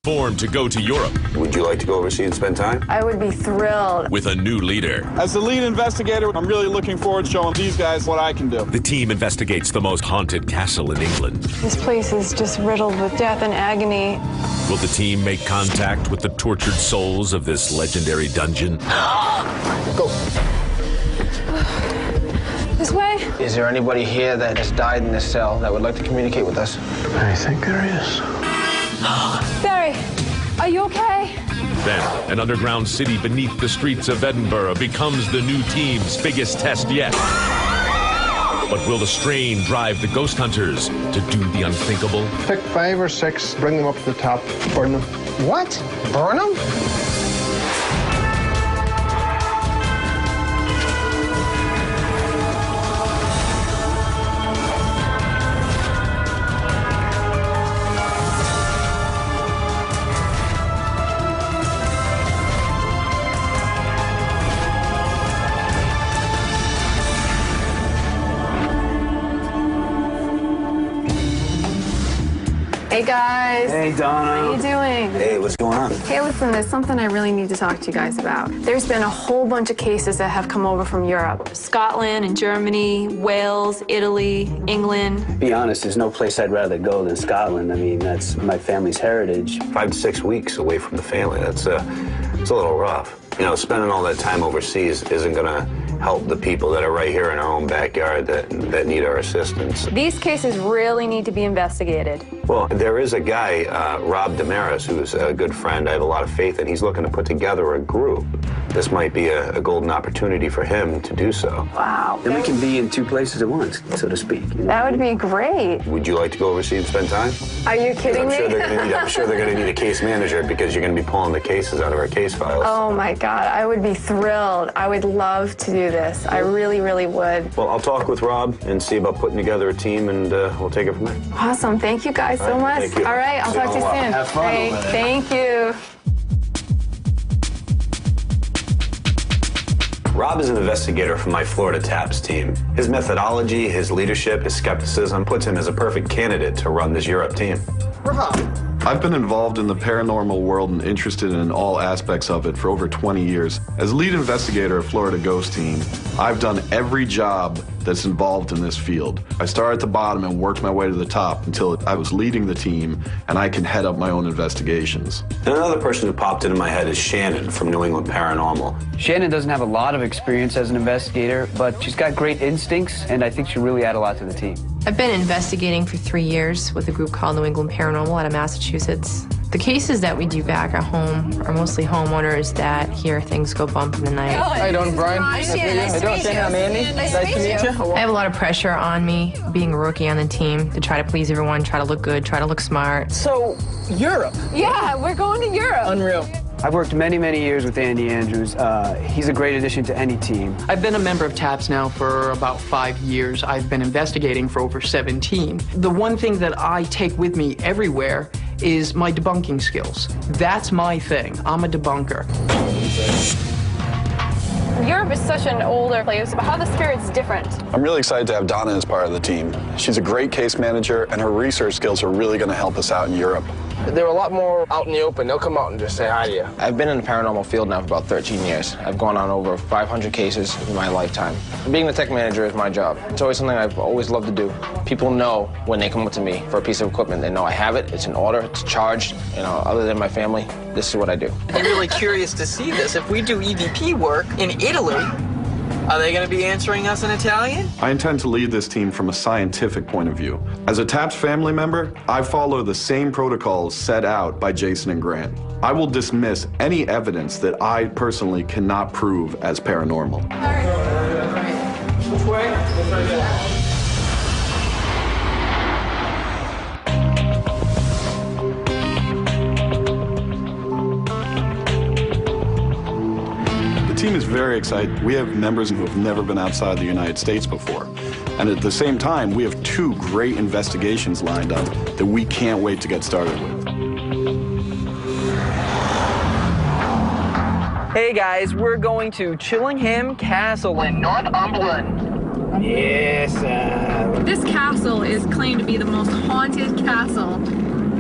Formed to go to Europe. Would you like to go overseas and spend time? I would be thrilled. With a new leader. As the lead investigator, I'm really looking forward to showing these guys what I can do. The team investigates the most haunted castle in England. This place is just riddled with death and agony. Will the team make contact with the tortured souls of this legendary dungeon? Go. This way? Is there anybody here that has died in this cell that would like to communicate with us? I think there is. Barry, are you okay? Then, an underground city beneath the streets of Edinburgh becomes the new team's biggest test yet. But will the strain drive the ghost hunters to do the unthinkable? Pick 5 or 6, bring them up to the top, burn them. What? Burn them? Hey guys. Hey, Donna. How are you doing? Hey, what's going on? Hey, listen, there's something I really need to talk to you guys about. There's been a whole bunch of cases that have come over from Europe. Scotland and Germany, Wales, Italy, England. To be honest, there's no place I'd rather go than Scotland. I mean, that's my family's heritage. 5 to 6 weeks away from the family. It's a little rough. You know, spending all that time overseas isn't going to help the people that are right here in our own backyard that need our assistance. These cases really need to be investigated. Well, there is a guy, Rob Damaris, who's a good friend I have a lot of faith in. He's looking to put together a group. This might be a golden opportunity for him to do so. Wow. Then we can be in 2 places at once, so to speak. You know? That would be great. Would you like to go overseas and spend time? Are you kidding me? I'm sure they're going to need a case manager because you're going to be pulling the cases out of our case files. Oh my God, I would be thrilled. I would love to do this. I really, really would. Well, I'll talk with Rob and see about putting together a team, and we'll take it from there. Awesome. Thank you guys so much. Thank you. All right, I'll talk to you soon. Have fun Great. over there. Thank you. Rob is an investigator from my Florida TAPS team. His methodology, his leadership, his skepticism puts him as a perfect candidate to run this Europe team. I've been involved in the paranormal world and interested in all aspects of it for over 20 years. As lead investigator of Florida Ghost Team, I've done every job that's involved in this field. I started at the bottom and worked my way to the top until I was leading the team and I can head up my own investigations. And another person who popped into my head is Shannon from New England Paranormal. Shannon doesn't have a lot of experience as an investigator, but she's got great instincts, and I think she'll really add a lot to the team. I've been investigating for 3 years with a group called New England Paranormal out of Massachusetts. The cases that we do back at home are mostly homeowners that hear things go bump in the night. How you doing, Brian? Nice to meet you. I'm Andy. Nice to meet you. I have a lot of pressure on me being a rookie on the team to try to please everyone, try to look good, try to look smart. So, Europe. Yeah, we're going to Europe. Unreal. I've worked many, many years with Andy Andrews. He's a great addition to any team. I've been a member of TAPS now for about 5 years. I've been investigating for over 17. The one thing that I take with me everywhere is my debunking skills. That's my thing. I'm a debunker. Europe is such an older place, but how the spirit's different. I'm really excited to have Donna as part of the team. She's a great case manager, and her research skills are really going to help us out in Europe. They're a lot more out in the open. They'll come out and just say hi to you. I've been in the paranormal field now for about 13 years. I've gone on over 500 cases in my lifetime. Being the tech manager is my job. It's always something I've always loved to do. People know when they come up to me for a piece of equipment, they know I have it, it's in order, it's charged. You know, other than my family, this is what I do. I'm really curious to see this. If we do EVP work in Italy, are they going to be answering us in Italian? I intend to lead this team from a scientific point of view. As a TAPS family member, I follow the same protocols set out by Jason and Grant. I will dismiss any evidence that I personally cannot prove as paranormal. Which way? The team is very excited. We have members who have never been outside the United States before. And at the same time, we have 2 great investigations lined up that we can't wait to get started with. Hey guys, we're going to Chillingham Castle in Northumberland. Yes, This castle is claimed to be the most haunted castle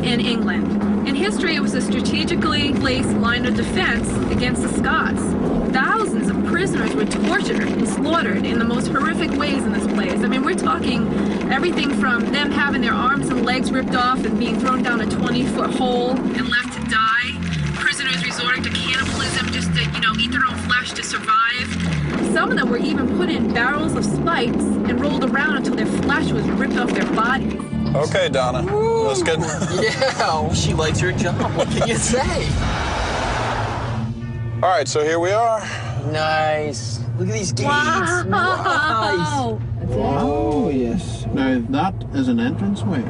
in England. In history, history, it was a strategically placed line of defense against the Scots. Thousands of prisoners were tortured and slaughtered in the most horrific ways in this place. I mean, we're talking everything from them having their arms and legs ripped off and being thrown down a 20-foot hole and left to die. Prisoners resorting to cannibalism just to, eat their own flesh to survive. Some of them were even put in barrels of spikes and rolled around until their flesh was ripped off their bodies. Okay, Donna, let's get... Yeah, she likes her job. What can you say? All right, so here we are. Nice. Look at these gates. Wow. Nice. Oh, yes. Now, that is an entranceway.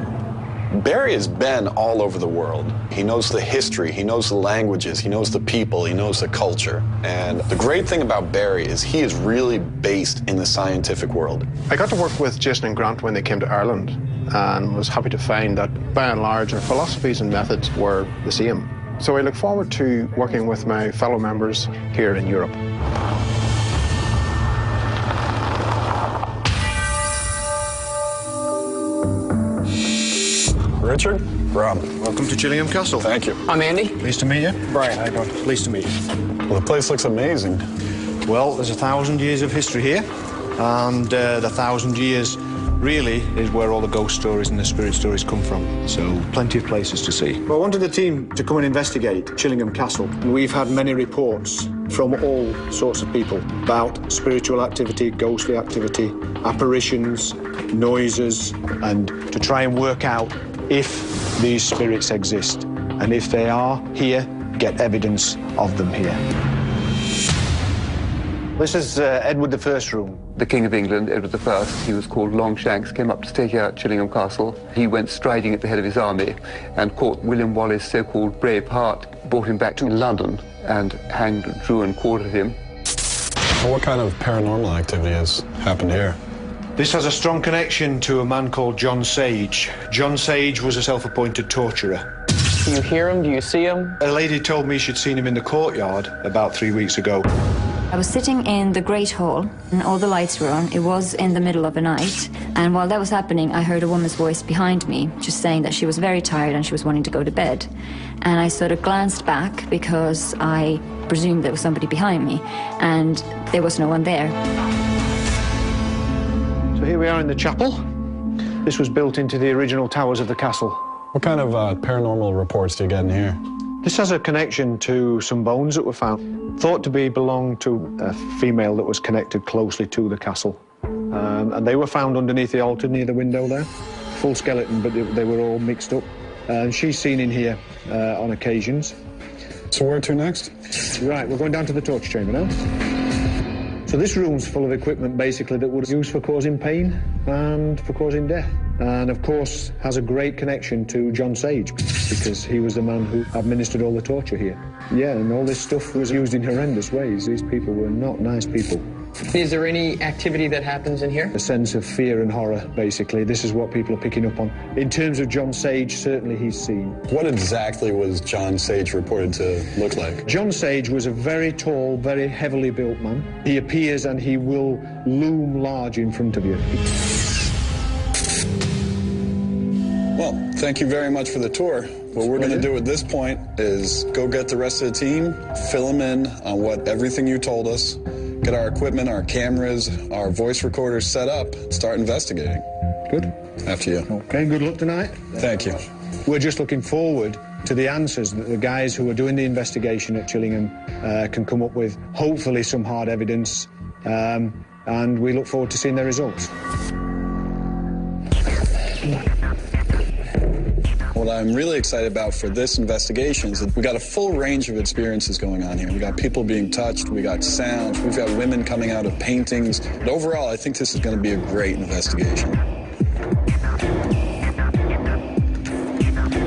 Barry has been all over the world. He knows the history, he knows the languages, he knows the people, he knows the culture. And the great thing about Barry is he is really based in the scientific world. I got to work with Jason and Grant when they came to Ireland and was happy to find that, by and large, our philosophies and methods were the same. So I look forward to working with my fellow members here in Europe. Richard, Rob. Welcome to Chillingham Castle. Thank you. I'm Andy. Pleased to meet you. Brian, how you doing? Pleased to meet you. Well, the place looks amazing. Well, there's 1,000 years of history here, and the 1,000 years really is where all the ghost stories and the spirit stories come from. So plenty of places to see. Well, I wanted the team to come and investigate Chillingham Castle. We've had many reports from all sorts of people about spiritual activity, ghostly activity, apparitions, noises, and to try and work out if these spirits exist, and if they are here, get evidence of them here. This is Edward I's room. The King of England, Edward I, he was called Longshanks, came up to take out Chillingham Castle. He went striding at the head of his army and caught William Wallace, so-called brave heart, brought him back to London and hanged, drew and quartered him. What kind of paranormal activity has happened here? This has a strong connection to a man called John Sage. John Sage was a self-appointed torturer. Do you hear him? Do you see him? A lady told me she'd seen him in the courtyard about 3 weeks ago. I was sitting in the Great Hall, and all the lights were on. It was in the middle of the night, and while that was happening, I heard a woman's voice behind me, just saying that she was very tired and she was wanting to go to bed. And I sort of glanced back because I presumed there was somebody behind me, and there was no one there. So here we are in the chapel. This was built into the original towers of the castle. What kind of paranormal reports do you get in here? This has a connection to some bones that were found, thought to belong to a female that was connected closely to the castle. And they were found underneath the altar near the window there. Full skeleton, but they were all mixed up. And she's seen in here on occasions. So where to next? Right, we're going down to the torture chamber now. So this room's full of equipment, basically, that was used for causing pain and for causing death. And, of course, has a great connection to John Sage, because he was the man who administered all the torture here. Yeah, and all this stuff was used in horrendous ways. These people were not nice people. Is there any activity that happens in here? A sense of fear and horror, basically. This is what people are picking up on. In terms of John Sage, certainly he's seen. What exactly was John Sage reported to look like? John Sage was a very tall, very heavily built man. He appears and he will loom large in front of you. Well, thank you very much for the tour. What we're going to do at this point is go get the rest of the team, fill them in on what everything you told us, get our equipment, our cameras, our voice recorders set up, start investigating. Good. After you. Okay, good luck tonight. Thank you. We're just looking forward to the answers that the guys who are doing the investigation at Chillingham can come up with, hopefully some hard evidence, and we look forward to seeing their results. What I'm really excited about for this investigation is that we got a full range of experiences going on here. We got people being touched, we got sounds, we've got women coming out of paintings. But overall, I think this is going to be a great investigation. All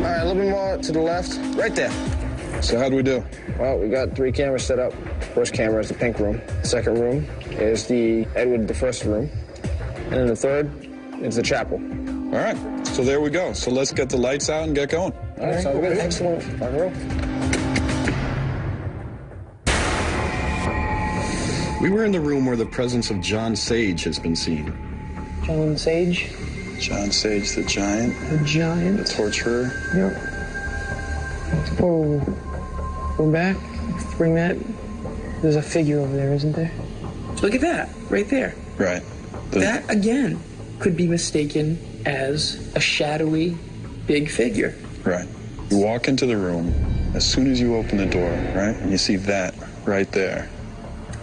right, a little bit more to the left. Right there. So how do we do? Well, we got 3 cameras set up. First camera is the pink room. The second room is the Edward I room. And then the third is the chapel. All right, so there we go. So let's get the lights out and get going. All right, sounds good. Excellent. Rock and roll. We were in the room where the presence of John Sage has been seen. John Sage? John Sage, the giant. The giant? The torturer. Yep. Oh, go back, bring that. There's a figure over there, isn't there? Look at that, right there. Right. That, again, could be mistaken as a shadowy, big figure. Right. You walk into the room, as soon as you open the door, right, and you see that right there.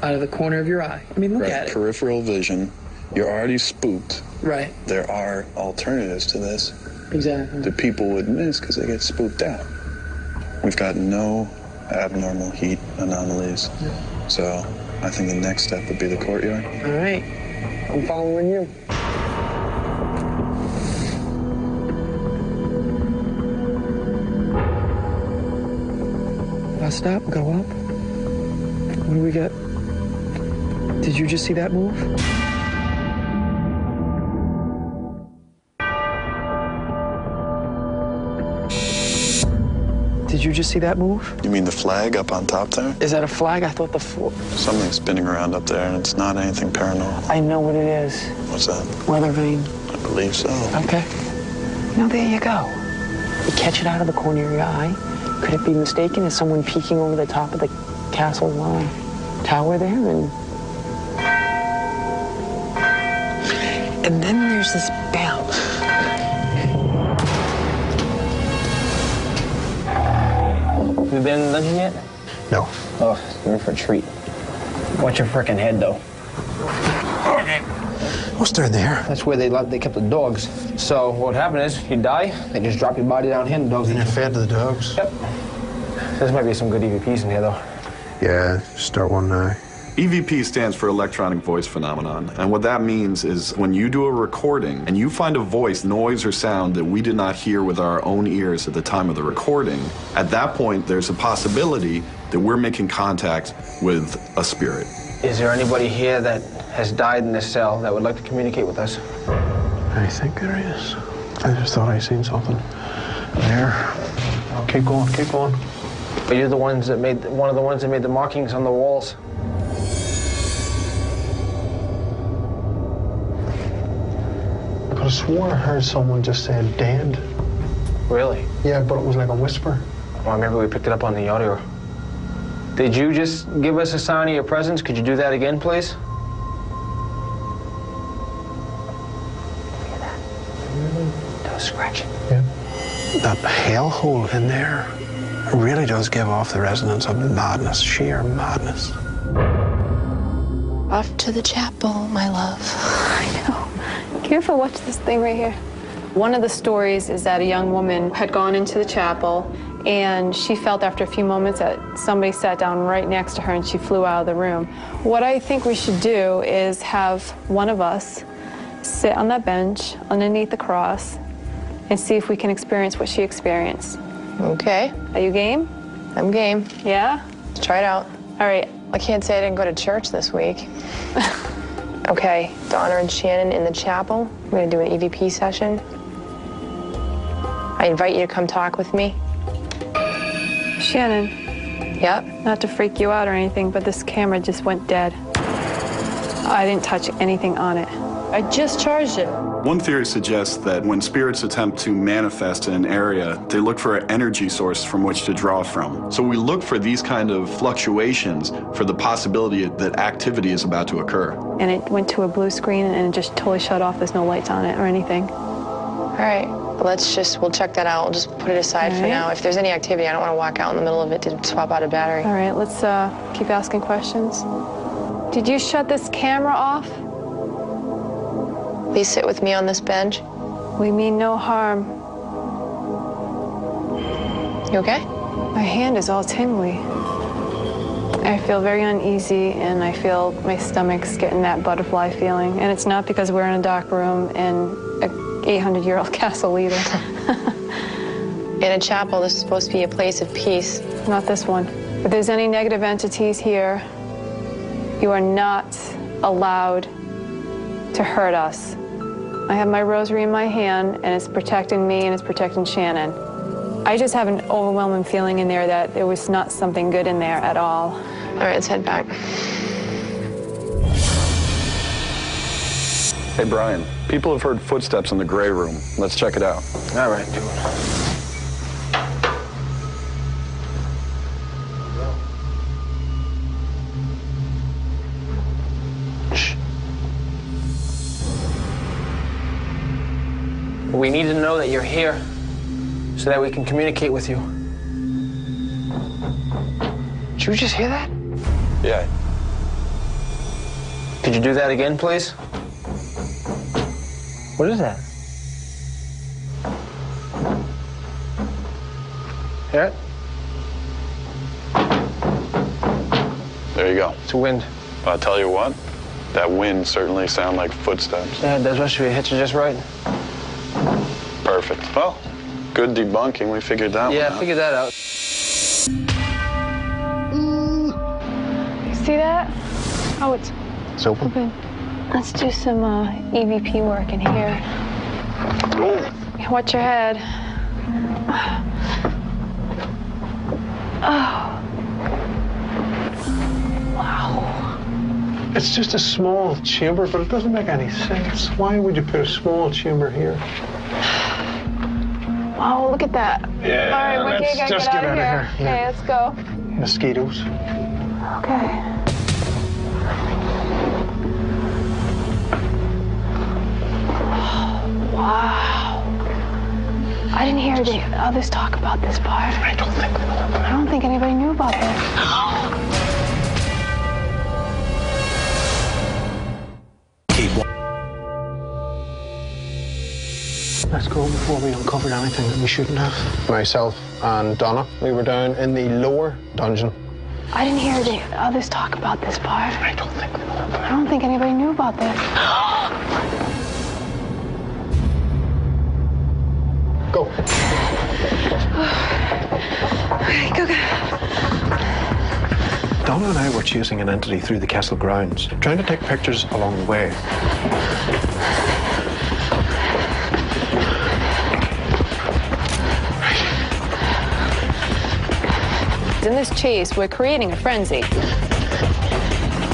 Out of the corner of your eye. I mean, look at it. Peripheral vision. You're already spooked. Right. There are alternatives to this. Exactly. That people would miss because they get spooked out. We've got no abnormal heat anomalies. Yeah. So I think the next step would be the courtyard. All right. I'm following you. Stop, go up. What do we got? Did you just see that move? Did you just see that move? You mean the flag up on top there? Is that a flag? I thought the floor. Something's spinning around up there, and it's not anything paranormal. I know what it is. What's that? Weather vane. I believe so. Okay. Now there you go. You catch it out of the corner of your eye. Could it be mistaken as someone peeking over the top of the castle tower there? And then there's this bell. Have you been in the dungeon yet? No. Oh, you're in for a treat. Watch your frickin' head, though. What's there in there? That's where they kept the dogs. So what happened is, you die, they just drop your body down here, and the dogs eat you. Fed to the dogs? Yep. There might be some good EVPs in here, though. Yeah, start one now. EVP stands for electronic voice phenomenon, and what that means is when you do a recording and you find a voice, noise, or sound that we did not hear with our own ears at the time of the recording, at that point there's a possibility that we're making contact with a spirit. Is there anybody here that has died in this cell that would like to communicate with us? I think there is. I just thought I seen something there. Keep going, keep going. But you're the ones that made one of the ones that made the markings on the walls. I could have sworn I heard someone just say dead. Really? Yeah, but it was like a whisper. Well, maybe we picked it up on the audio. Did you just give us a sign of your presence? Could you do that again, please? Look at that. That was scratching. Yeah. That hellhole in there really does give off the resonance of madness, sheer madness. Off to the chapel, my love. I know. Careful, watch this thing right here. One of the stories is that a young woman had gone into the chapel and she felt after a few moments that somebody sat down right next to her and she flew out of the room. What I think we should do is have one of us sit on that bench underneath the cross and see if we can experience what she experienced. Okay. Are you game? I'm game. Yeah? Let's try it out. All right. I can't say I didn't go to church this week. Okay, Donna and Shannon in the chapel. We're gonna do an EVP session. I invite you to come talk with me. Shannon. Yep. Not to freak you out or anything, but this camera just went dead. I didn't touch anything on it. I just charged it. One theory suggests that when spirits attempt to manifest in an area, they look for an energy source from which to draw from. So we look for these kind of fluctuations for the possibility that activity is about to occur. And it went to a blue screen and it just totally shut off. There's no lights on it or anything. All right, we'll check that out. We'll just put it aside for now. If there's any activity, I don't want to walk out in the middle of it to swap out a battery. All right, let's keep asking questions. Did you shut this camera off? Please sit with me on this bench. We mean no harm. You okay? My hand is all tingly. I feel very uneasy and I feel my stomach's getting that butterfly feeling. And it's not because we're in a dark room in an 800-year-old castle either. In a chapel, this is supposed to be a place of peace. Not this one. If there's any negative entities here, you are not allowed to hurt us. I have my rosary in my hand, and it's protecting me and it's protecting Shannon. I just have an overwhelming feeling in there that there was not something good in there at all. All right, let's head back. Hey, Brian, people have heard footsteps in the gray room. Let's check it out. All right, do it. We need to know that you're here so that we can communicate with you. Did you just hear that? Yeah. Could you do that again, please? What is that? Hear it? There you go. It's a wind. I'll tell you what, that wind certainly sounded like footsteps. Yeah, that's what should hit you just right. Perfect. Well, good debunking. We figured that one out. Yeah, I figured that out. You see that? Oh, it's open. Let's do some EVP work in here. Watch your head. Oh. Wow. It's just a small chamber, but it doesn't make any sense. Why would you put a small chamber here? Wow, look at that. Yeah, all right, let's gotta just get out of here. Yeah. Okay, let's go. Mosquitoes. Okay. Wow. I didn't hear the others talk about this part. I don't think anybody knew about this. Let's go before we uncovered anything that we shouldn't have. Myself and Donna, we were down in the lower dungeon. I didn't hear the others talk about this part. I don't think anybody knew about this. Go. Okay, go. Donna and I were chasing an entity through the castle grounds, trying to take pictures along the way. In this chase, we're creating a frenzy.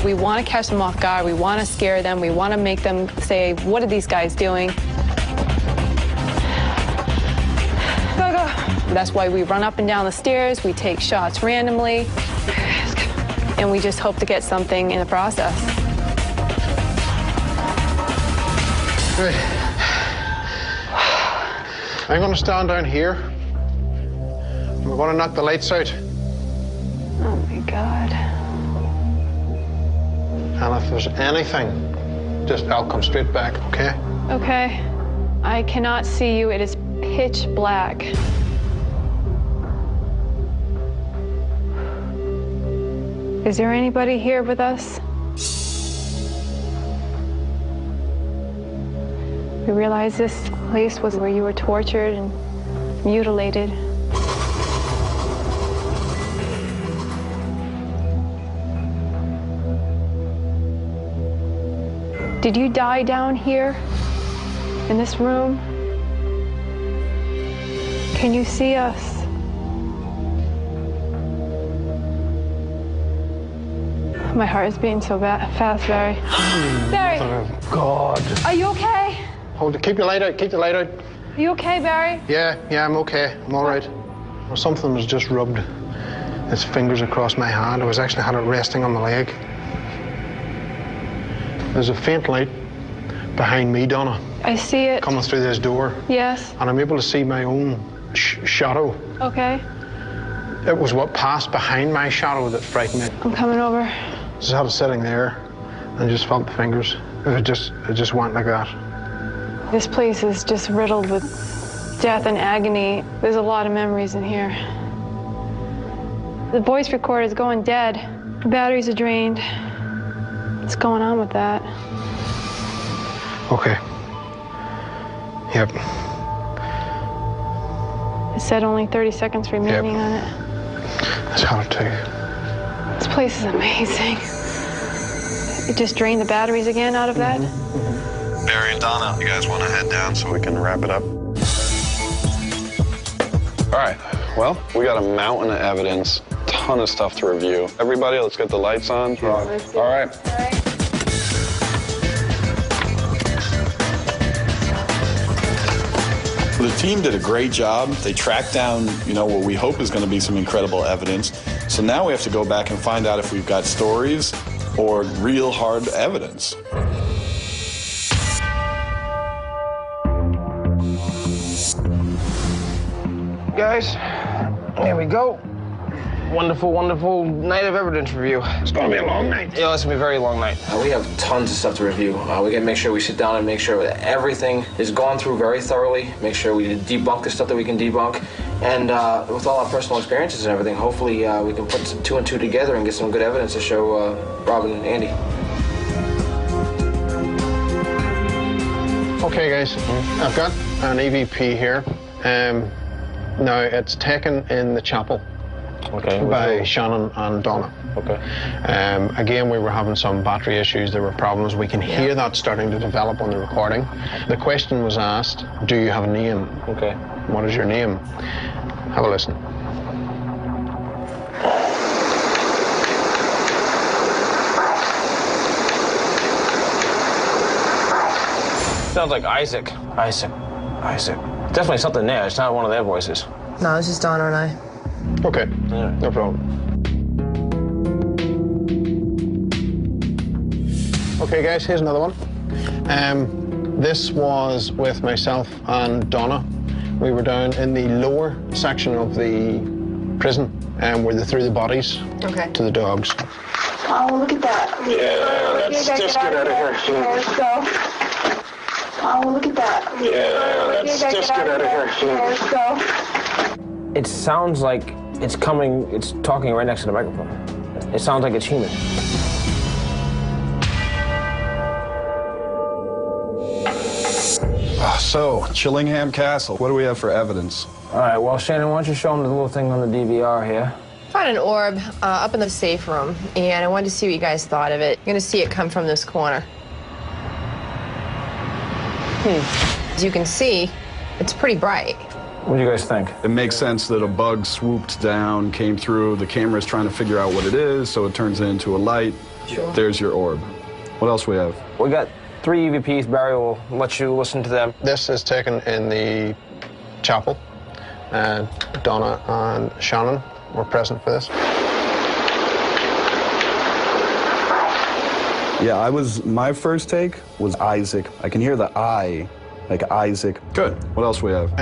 We want to catch them off guard. We want to scare them. We want to make them say, what are these guys doing? Go, go. That's why we run up and down the stairs. We take shots randomly. And we just hope to get something in the process. Right. I'm going to stand down here. We're going to knock the lights out. Oh, my God. And if there's anything, I'll come straight back, okay? Okay. I cannot see you. It is pitch black. Is there anybody here with us? We realize this place was where you were tortured and mutilated. Did you die down here, in this room? Can you see us? My heart is beating so fast, Barry. Barry! Mother of God. Are you okay? Hold it. Keep your light out. Keep the light out. Are you okay, Barry? Yeah, I'm okay. I'm all right. Well, something was just rubbed its fingers across my hand. I actually had it resting on my leg. There's a faint light behind me, Donna. I see it. Coming through this door. Yes. And I'm able to see my own shadow. Okay. It was what passed behind my shadow that frightened me. I'm coming over. Just had it sitting there and just felt the fingers. It just went like that. This place is just riddled with death and agony. There's a lot of memories in here. The voice recorder is going dead. The batteries are drained. What's going on with that? Okay. Yep. It said only 30 seconds remaining on it. That's hard too. This place is amazing. It just drained the batteries again out of that? Barry and Donna, you guys want to head down so we can wrap it up? All right, well, we got a mountain of evidence, ton of stuff to review. Everybody, let's get the lights on. All right. The team did a great job. They tracked down, what we hope is going to be some incredible evidence. So now we have to go back and find out if we've got stories or real hard evidence. guys. There we go. Wonderful, wonderful night of evidence review. It's going to be a long night. Yeah, it's going to be a very long night. We have tons of stuff to review. We got to make sure we sit down and make sure that everything is gone through very thoroughly. Make sure we debunk the stuff that we can debunk. And with all our personal experiences and everything, hopefully we can put some 2 and 2 together and get some good evidence to show Robin and Andy. Okay, guys, I've got an EVP here. Now, it's taken in the chapel. Okay. By Shannon and Donna. Okay. Again, we were having some battery issues. There were problems. We can hear that starting to develop on the recording. The question was asked, do you have a name? Okay. What is your name? Have a listen. Sounds like Isaac. Isaac. Definitely something there. It's not one of their voices. No, it's just Donna and I. Okay, no problem. Okay, guys, here's another one. This was with myself and Donna. We were down in the lower section of the prison, where they threw the bodies to the dogs. Oh, look at that. Yeah, let's just get out of here. Let's go. Oh, look at that. Yeah, let's just get out of here. Let's go. It sounds like it's talking right next to the microphone. It sounds like it's human. So, Chillingham Castle, what do we have for evidence? All right, well, Shannon, why don't you show them the little thing on the DVR here? I found an orb up in the safe room, and I wanted to see what you guys thought of it. You're going to see it come from this corner. As you can see, it's pretty bright. What do you guys think? It makes sense that a bug swooped down, came through, the camera's trying to figure out what it is, so it turns it into a light. Sure. There's your orb. What else we have? We got 3 EVPs. Barry will let you listen to them. This is taken in the chapel. Donna and Shannon were present for this. Yeah, my first take was Isaac. I can hear the I, like Isaac. Good. What else we have?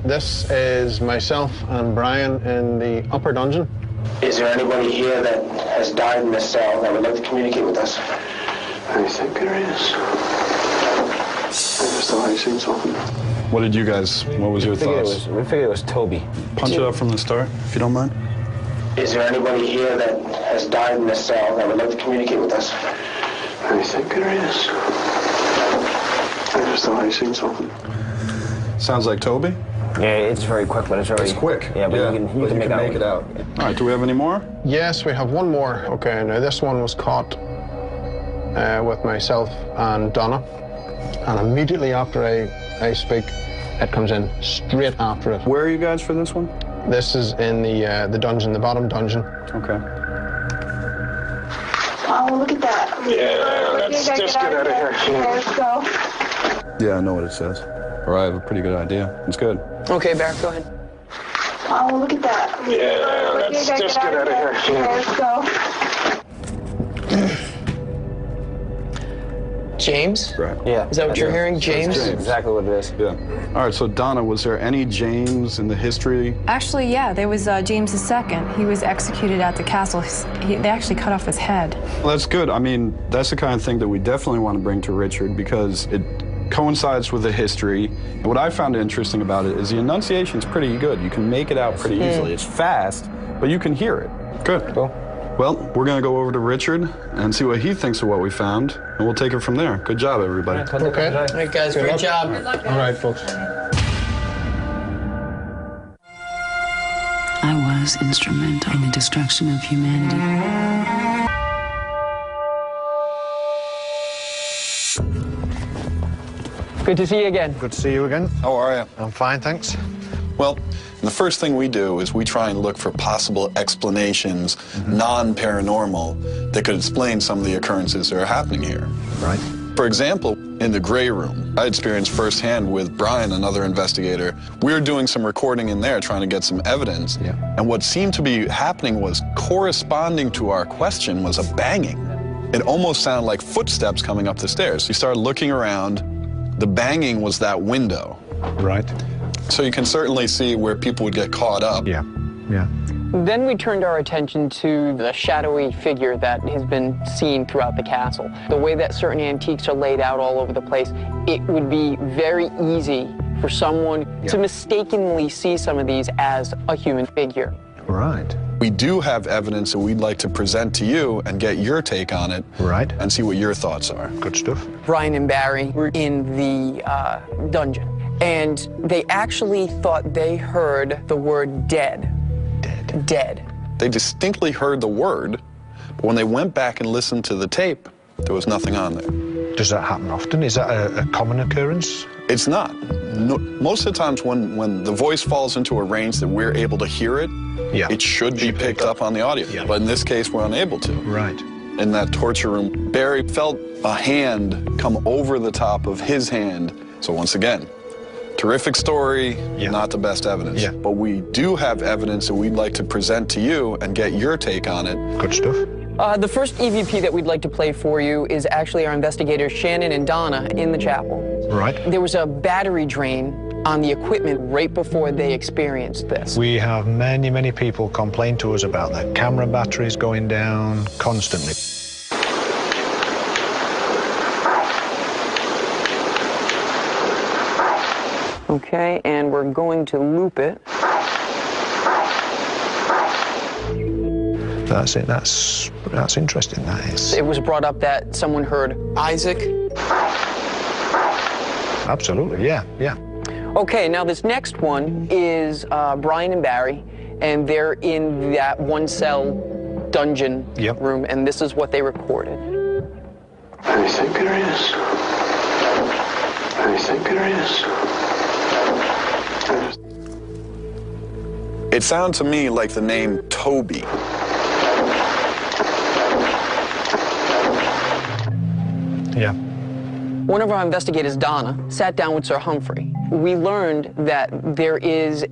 This is myself and Brian in the upper dungeon. Is there anybody here that has died in this cell that would like to communicate with us? I think there is. I just thought I seen something. What was your thoughts? We figured it was Toby. Punch it up from the start, if you don't mind. Is there anybody here that has died in this cell that would like to communicate with us? I think there is. I just thought I seen something. Sounds like Toby? Yeah, it's very quick, but it's very... It's quick. Yeah, but you can make it out. All right, do we have any more? Yes, we have one more. Okay, now this one was caught with myself and Donna. And immediately after I speak, it comes in straight after it. Where are you guys for this one? This is in the dungeon, the bottom dungeon. Okay. Oh, look at that. Yeah, let's just get out of here. Let's go. Yeah, I know what it says. Or I have a pretty good idea. It's good. Okay, Barry, go ahead. Oh, look at that. Yeah, let's just get out of here. Let's go. James? Right. Yeah. Is that what you're hearing, James? That's exactly what it is. Yeah. All right, so Donna, was there any James in the history? Actually, yeah, there was James II. He was executed at the castle. They actually cut off his head. Well, that's good. I mean, that's the kind of thing that we definitely want to bring to Richard because it coincides with the history. And what I found interesting about it is the enunciation is pretty good. You can make it out pretty easily. It's fast, but you can hear it. Good. Cool. Well, we're going to go over to Richard and see what he thinks of what we found, and we'll take it from there. Good job, everybody. Okay. All right, guys, great job. All right, folks. I was instrumental in the destruction of humanity. Good to see you again. Good to see you again. How are you? I'm fine, thanks. Well, the first thing we do is we try and look for possible explanations, non-paranormal, that could explain some of the occurrences that are happening here. Right. For example, in the gray room, I experienced firsthand with Brian, another investigator. We were doing some recording in there, trying to get some evidence. Yeah. And what seemed to be happening was corresponding to our question was a banging. It almost sounded like footsteps coming up the stairs. We started looking around. The banging was that window. Right. So you can certainly see where people would get caught up. Yeah, yeah. Then we turned our attention to the shadowy figure that has been seen throughout the castle. The way that certain antiques are laid out all over the place, it would be very easy for someone to mistakenly see some of these as a human figure. Right. We do have evidence that we'd like to present to you and get your take on it. Right. And see what your thoughts are. Good stuff. Brian and Barry were in the dungeon, and they actually thought they heard the word dead. Dead. They distinctly heard the word, but when they went back and listened to the tape, there was nothing on there. Does that happen often? Is that a common occurrence? It's not. No, most of the times when the voice falls into a range that we're able to hear it, it should be picked up on the audio. Yeah. But in this case, we're unable to. Right. In that torture room, Barry felt a hand come over the top of his hand. So once again, terrific story, not the best evidence. Yeah. But we do have evidence that we'd like to present to you and get your take on it. Good stuff. The first EVP that we'd like to play for you is actually our investigators Shannon and Donna in the chapel. Right. There was a battery drain on the equipment right before they experienced this. We have many, many people complain to us about that. Camera batteries going down constantly. Okay, and we're going to loop it. That's it. That's interesting. That is. It was brought up that someone heard Isaac. Absolutely. Yeah. Yeah. Okay. Now this next one is Brian and Barry, and they're in that one-cell dungeon room, and this is what they recorded. I think there is. I think there is. It sounds to me like the name Toby. Yeah. One of our investigators, Donna, sat down with Sir Humphrey. We learned that there is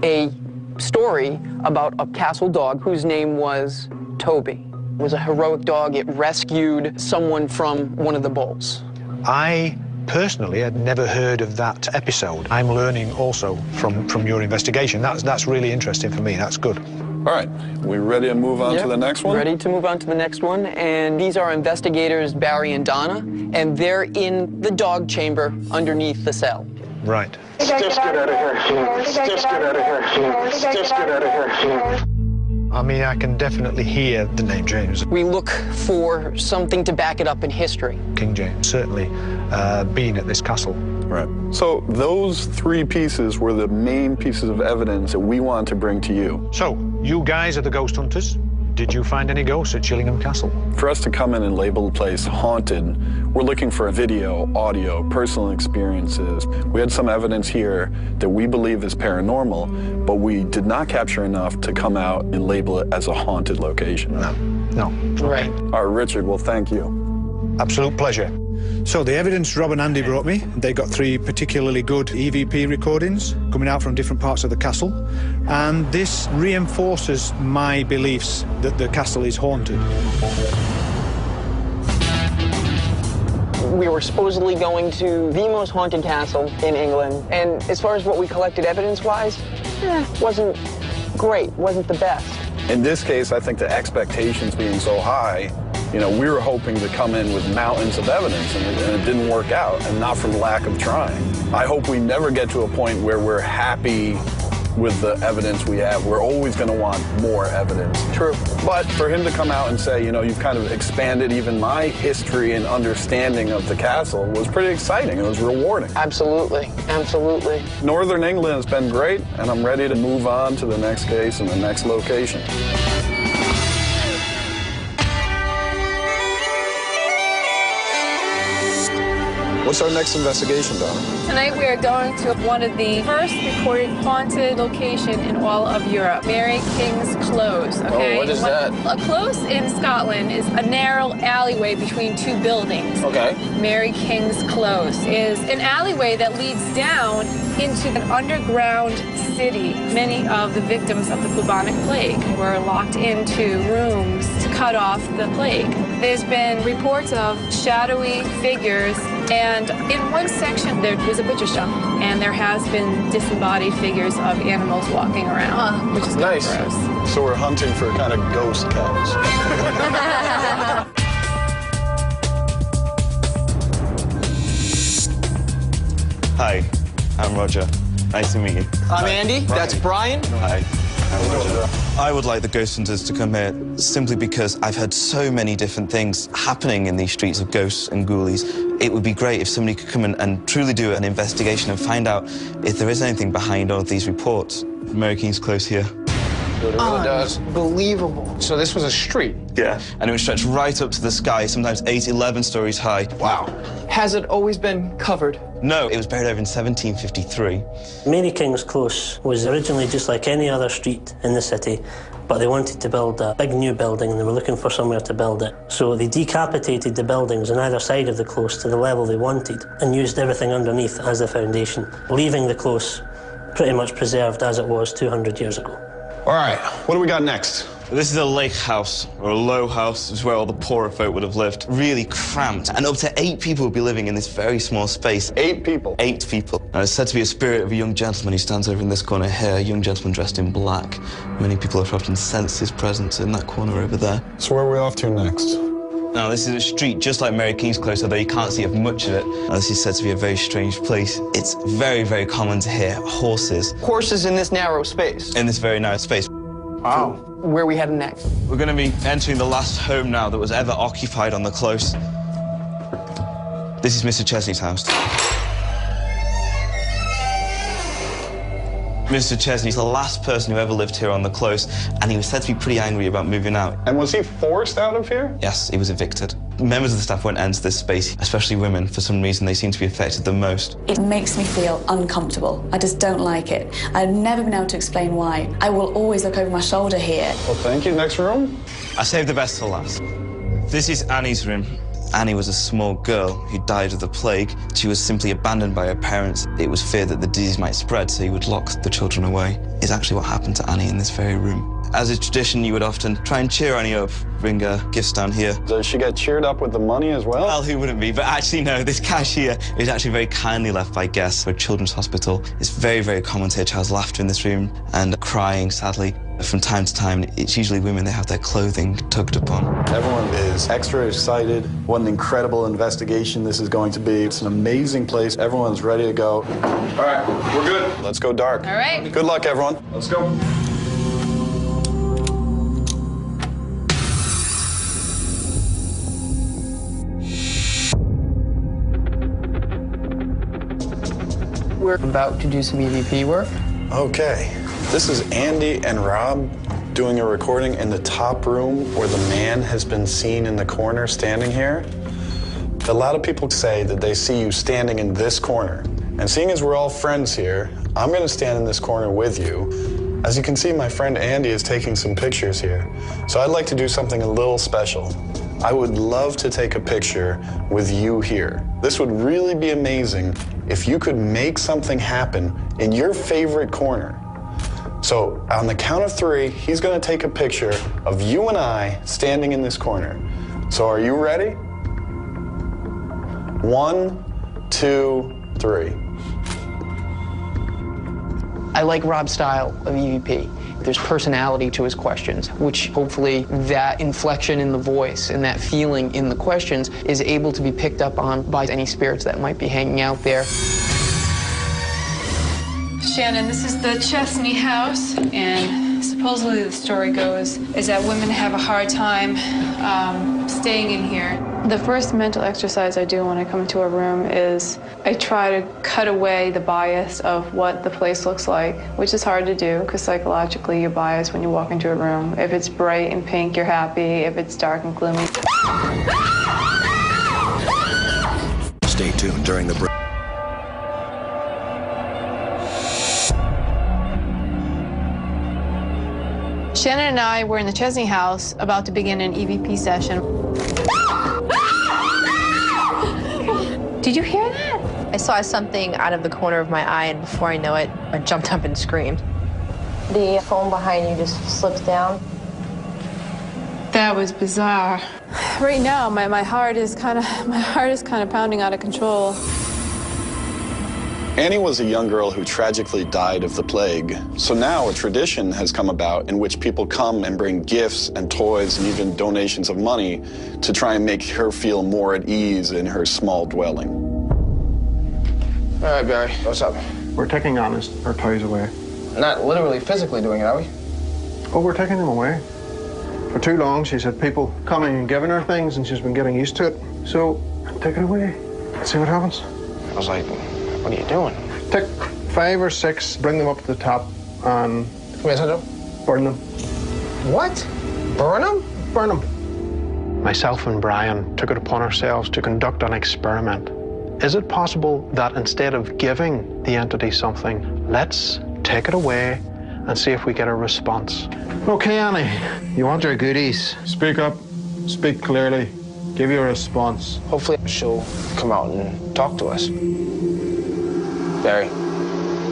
a story about a castle dog whose name was Toby. It was a heroic dog. It rescued someone from one of the bulls. I personally had never heard of that episode. I'm learning also from your investigation. That's really interesting for me. That's good. All right, we ready to move on to the next one? Ready to move on to the next one. And these are investigators Barry and Donna, and they're in the dog chamber underneath the cell. Right. Just get out of here. Just get out of here. Just get out of here. I mean, I can definitely hear the name James. We look for something to back it up in history. King James, certainly being at this castle. Right. So those three pieces were the main pieces of evidence that we wanted to bring to you. So, you guys are the ghost hunters. Did you find any ghosts at Chillingham Castle? For us to come in and label the place haunted, we're looking for video, audio, personal experiences. We had some evidence here that we believe is paranormal, but we did not capture enough to come out and label it as a haunted location. No. Right. All right, Richard, well, thank you. Absolute pleasure. So the evidence Rob and Andy brought me, they got 3 particularly good EVP recordings coming out from different parts of the castle, and this reinforces my beliefs that the castle is haunted. We were supposedly going to the most haunted castle in England, and as far as what we collected evidence-wise, wasn't great, wasn't the best. In this case, I think the expectations being so high, you know, we were hoping to come in with mountains of evidence, and it didn't work out, and not from lack of trying. I hope we never get to a point where we're happy with the evidence we have. We're always going to want more evidence. True. But for him to come out and say, you know, you've kind of expanded even my history and understanding of the castle was pretty exciting. It was rewarding. Absolutely. Absolutely. Northern England has been great, and I'm ready to move on to the next case and the next location. What's our next investigation, Donna? Tonight we are going to one of the first recorded haunted location in all of Europe, Mary King's Close. Okay? Oh, what is that? A close in Scotland is a narrow alleyway between 2 buildings. Okay. Mary King's Close is an alleyway that leads down into an underground city. Many of the victims of the bubonic plague were locked into rooms to cut off the plague. There's been reports of shadowy figures, and in one section there was a butcher shop, and there has been disembodied figures of animals walking around, which is nice. Kind of gross. So we're hunting for kind of ghost cows. Hi, I'm Roger. Nice to meet you. I'm Andy. That's Brian. Hi. I'm Roger. I would like the ghost hunters to come here simply because I've heard so many different things happening in these streets of ghosts and ghoulies. It would be great if somebody could come in and truly do an investigation and find out if there is anything behind all of these reports. Mary King's Close here. It really does. Unbelievable. So this was a street? Yeah, and it would stretch right up to the sky, sometimes 8, 11 stories high. Wow. Has it always been covered? No, it was buried over in 1753. Mary King's Close was originally just like any other street in the city, but they wanted to build a big new building and they were looking for somewhere to build it. So they decapitated the buildings on either side of the close to the level they wanted and used everything underneath as the foundation, leaving the close pretty much preserved as it was 200 years ago. All right, what do we got next? This is a lake house, or a low house. It's where all the poorer folk would have lived. Really cramped. And up to 8 people would be living in this very small space. 8 people? 8 people. And it's said to be a spirit of a young gentleman who stands over in this corner here, a young gentleman dressed in black. Many people have often sensed his presence in that corner over there. So where are we off to next? Now, this is a street just like Mary King's Close, although you can't see much of it. Now, this is said to be a very strange place. It's very, very common to hear horses. Horses in this narrow space? In this very narrow space. Wow. Where are we heading next? We're going to be entering the last home now that was ever occupied on the Close. This is Mr. Chesney's house. Mr. Chesney's the last person who ever lived here on the Close, and he was said to be pretty angry about moving out. And was he forced out of here? Yes, he was evicted. Members of the staff won't enter this space, especially women. For some reason, they seem to be affected the most. It makes me feel uncomfortable. I just don't like it. I've never been able to explain why. I will always look over my shoulder here. Well, thank you. Next room? I saved the best till last. This is Annie's room. Annie was a small girl who died of the plague. She was simply abandoned by her parents. It was feared that the disease might spread, so he would lock the children away. It's actually what happened to Annie in this very room. As a tradition, you would often try and cheer Annie up, bring her gifts down here. Does she get cheered up with the money as well? Well, who wouldn't be? But actually, no, this cash here is actually very kindly left by guests for a children's hospital. It's very, very common to hear child's laughter in this room and crying, sadly. From time to time, it's usually women that have their clothing tugged upon. Everyone is extra excited. What an incredible investigation this is going to be. It's an amazing place. Everyone's ready to go. All right, we're good. Let's go dark. All right. Good luck, everyone. Let's go. We're about to do some EVP work. Okay. This is Andy and Rob doing a recording in the top room where the man has been seen in the corner standing here. A lot of people say that they see you standing in this corner. And seeing as we're all friends here, I'm going to stand in this corner with you. As you can see, my friend Andy is taking some pictures here. So I'd like to do something a little special. I would love to take a picture with you here. This would really be amazing if you could make something happen in your favorite corner. So on the count of 3, he's going to take a picture of you and I standing in this corner. So are you ready? 1, 2, 3. I like Rob's style of EVP. There's personality to his questions, which hopefully that inflection in the voice and that feeling in the questions is able to be picked up on by any spirits that might be hanging out there. Shannon, this is the Chesney house, and supposedly the story goes is that women have a hard time staying in here. The first mental exercise I do when I come into a room is I try to cut away the bias of what the place looks like, which is hard to do because psychologically you're biased when you walk into a room. If it's bright and pink, you're happy. If it's dark and gloomy. Stay tuned during the break. Shannon and I were in the Chesney house about to begin an EVP session. Did you hear that? I saw something out of the corner of my eye, and before I know it, I jumped up and screamed. The phone behind you just slips down. That was bizarre. Right now, my heart is kind of pounding out of control. Annie was a young girl who tragically died of the plague. So now a tradition has come about in which people come and bring gifts and toys and even donations of money to try and make her feel more at ease in her small dwelling. All right, Barry, what's up? We're taking her toys away. Not literally physically doing it, are we? Oh, we're taking them away. For too long, she's had people coming and giving her things, and she's been getting used to it. So, take it away. Let's see what happens. I was like, what are you doing? Take 5 or 6, bring them up to the top, and burn them. What? Burn them? Burn them. Myself and Brian took it upon ourselves to conduct an experiment. Is it possible that instead of giving the entity something, let's take it away and see if we get a response? Okay, Annie, you want your goodies. Speak up, speak clearly, give you a response. Hopefully she'll come out and talk to us. Barry,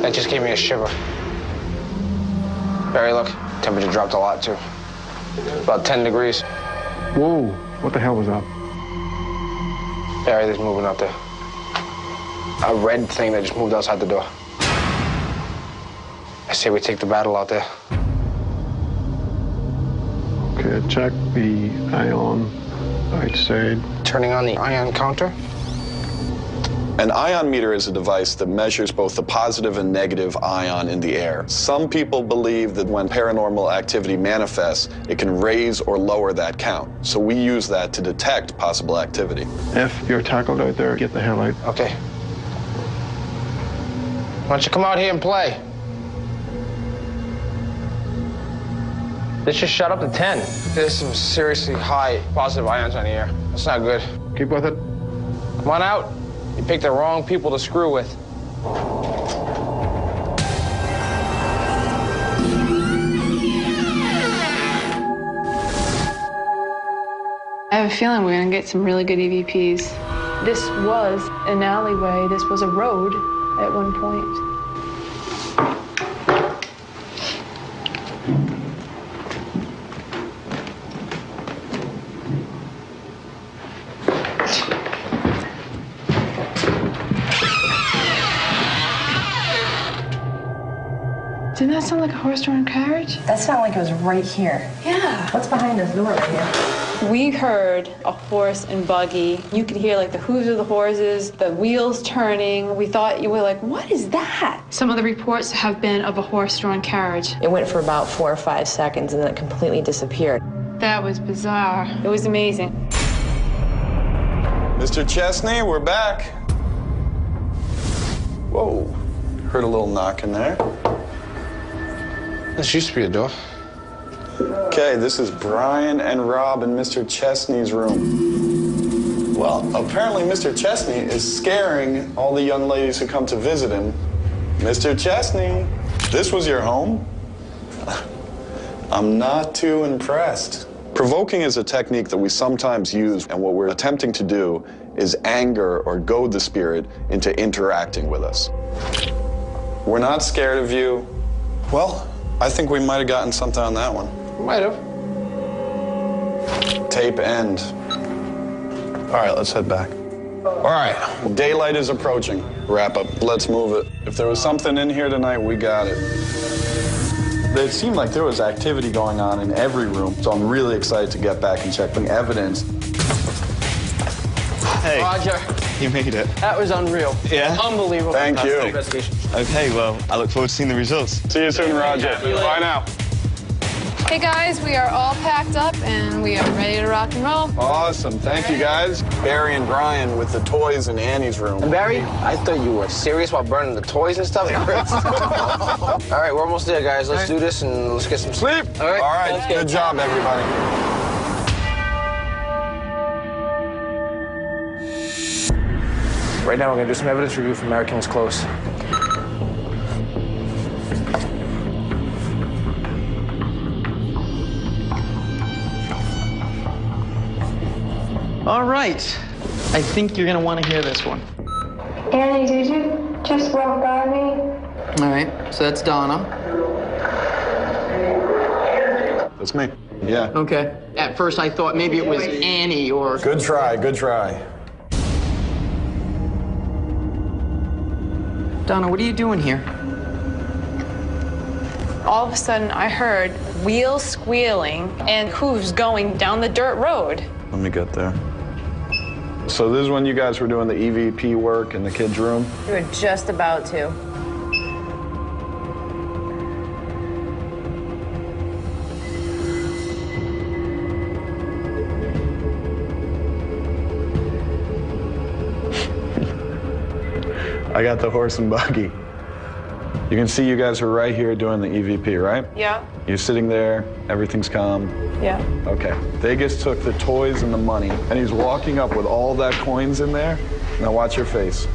that just gave me a shiver. Barry, look, temperature dropped a lot too. About 10 degrees. Whoa, what the hell was that? Barry, there's moving out there. A red thing that just moved outside the door. I say we take the battle out there. Okay, check the ion outside. Turning on the ion counter. An ion meter is a device that measures both the positive and negative ion in the air. Some people believe that when paranormal activity manifests, it can raise or lower that count. So we use that to detect possible activity. If you're tackled out there, get the hell out. Okay. Why don't you come out here and play? Let's just shut up to 10. There's some seriously high positive ions on the air. That's not good. Keep with it. Come on out. You picked the wrong people to screw with. I have a feeling we're gonna get some really good EVPs. This was an alleyway. This was a road at one point. Didn't that sound like a horse-drawn carriage? That sounded like it was right here. Yeah. What's behind this door right here? We heard a horse and buggy. You could hear like the hooves of the horses, the wheels turning. We thought, you were like, what is that? Some of the reports have been of a horse-drawn carriage. It went for about 4 or 5 seconds and then it completely disappeared. That was bizarre. It was amazing. Mr. Chesney, we're back. Whoa, heard a little knock in there. This used to be a door. Okay, this is Brian and Rob in Mr. Chesney's room. Well, apparently Mr. Chesney is scaring all the young ladies who come to visit him. Mr. Chesney, this was your home? I'm not too impressed. Provoking is a technique that we sometimes use, and what we're attempting to do is anger or goad the spirit into interacting with us. We're not scared of you. Well, I think we might have gotten something on that one. Might have. Tape end. All right, let's head back. All right, daylight is approaching. Wrap up. Let's move it. If there was something in here tonight, we got it. It seemed like there was activity going on in every room, so I'm really excited to get back and check the evidence. Hey. Roger. You made it. That was unreal. Yeah? Unbelievable. Thank you. Investigation. Okay, well, I look forward to seeing the results. See you soon, Roger. Bye now. Hey guys, we are all packed up and we are ready to rock and roll. Awesome. Thank you, guys. Barry and Brian with the toys in Annie's room. And Barry, I thought you were serious about burning the toys and stuff. All right, we're almost there, guys. Let's do this and let's get some sleep. All right. Good job, everybody. Right now, we're going to do some evidence review from Mary King's Close. All right. I think you're going to want to hear this one. Annie, did you just walk by me? All right, so that's Donna. That's me. Yeah. Okay. At first I thought maybe it was Annie or... Good try, good try. Donna, what are you doing here? All of a sudden, I heard wheels squealing and hooves going down the dirt road. Let me get there. So this is when you guys were doing the EVP work in the kids' room? We were just about to. I got the horse and buggy. You can see you guys are right here doing the EVP, right? Yeah. You're sitting there, everything's calm. Yeah. Okay. Vegas took the toys and the money, and he's walking up with all that coins in there. Now watch your face.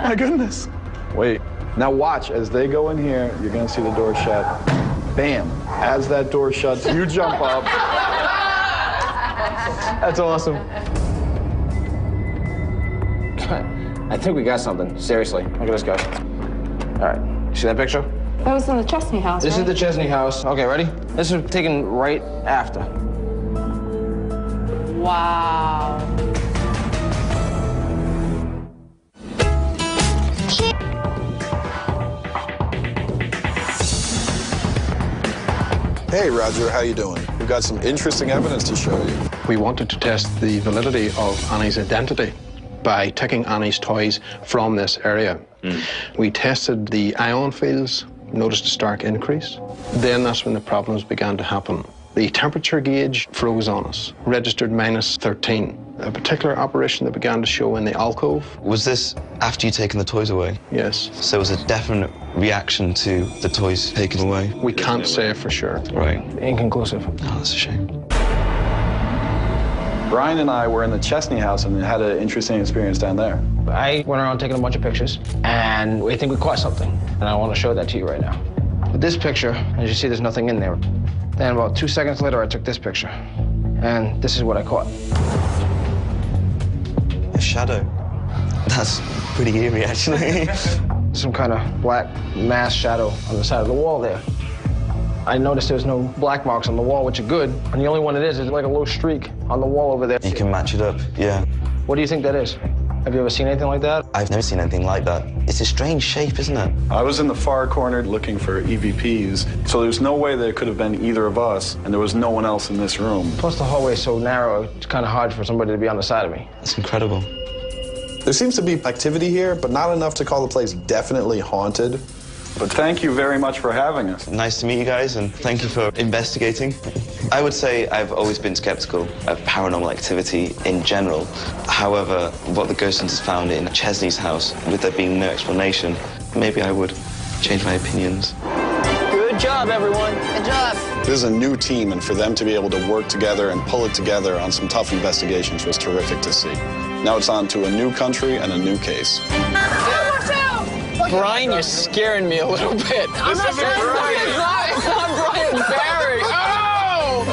My goodness. Wait. Now watch, as they go in here, you're gonna see the door shut. Bam. As that door shuts, you jump up. That's awesome. I think we got something. Seriously, look at this guy. All right, see that picture? That was in the Chesney house, This right? is the Chesney house. Okay, ready? This is taken right after. Wow. Hey, Roger, how you doing? We've got some interesting evidence to show you. We wanted to test the validity of Annie's identity by taking Annie's toys from this area. We tested the ion fields, noticed a stark increase. Then that's when the problems began to happen. The temperature gauge froze on us, registered -13. A particular apparition that began to show in the alcove. Was this after you'd taken the toys away? Yes. So it was a definite reaction to the toys taken away? We can't say for sure. Right. Inconclusive. Oh, that's a shame. Brian and I were in the Chesney house and had an interesting experience down there. I went around taking a bunch of pictures, and I think we caught something. And I want to show that to you right now. With this picture, as you see, there's nothing in there. Then about 2 seconds later, I took this picture. And this is what I caught. A shadow. That's pretty eerie, actually. Some kind of black mass shadow on the side of the wall there. I noticed there's no black marks on the wall, which are good. And the only one it is like a low streak on the wall over there. You can match it up, yeah. What do you think that is? Have you ever seen anything like that? I've never seen anything like that. It's a strange shape, isn't it? I was in the far corner looking for EVPs, so there's no way that it could have been either of us, and there was no one else in this room. Plus the hallway is so narrow, it's kind of hard for somebody to be on the side of me. That's incredible. There seems to be activity here, but not enough to call the place definitely haunted. But thank you very much for having us. Nice to meet you guys, and thank you for investigating. I would say I've always been skeptical of paranormal activity in general. However, what the ghost hunters found in Chesney's house, with there being no explanation, maybe I would change my opinions. Good job, everyone. Good job. This is a new team, and for them to be able to work together and pull it together on some tough investigations was terrific to see. Now it's on to a new country and a new case. Brian, you're scaring me a little bit. I'm not scaring It's not Brian Barry. Oh!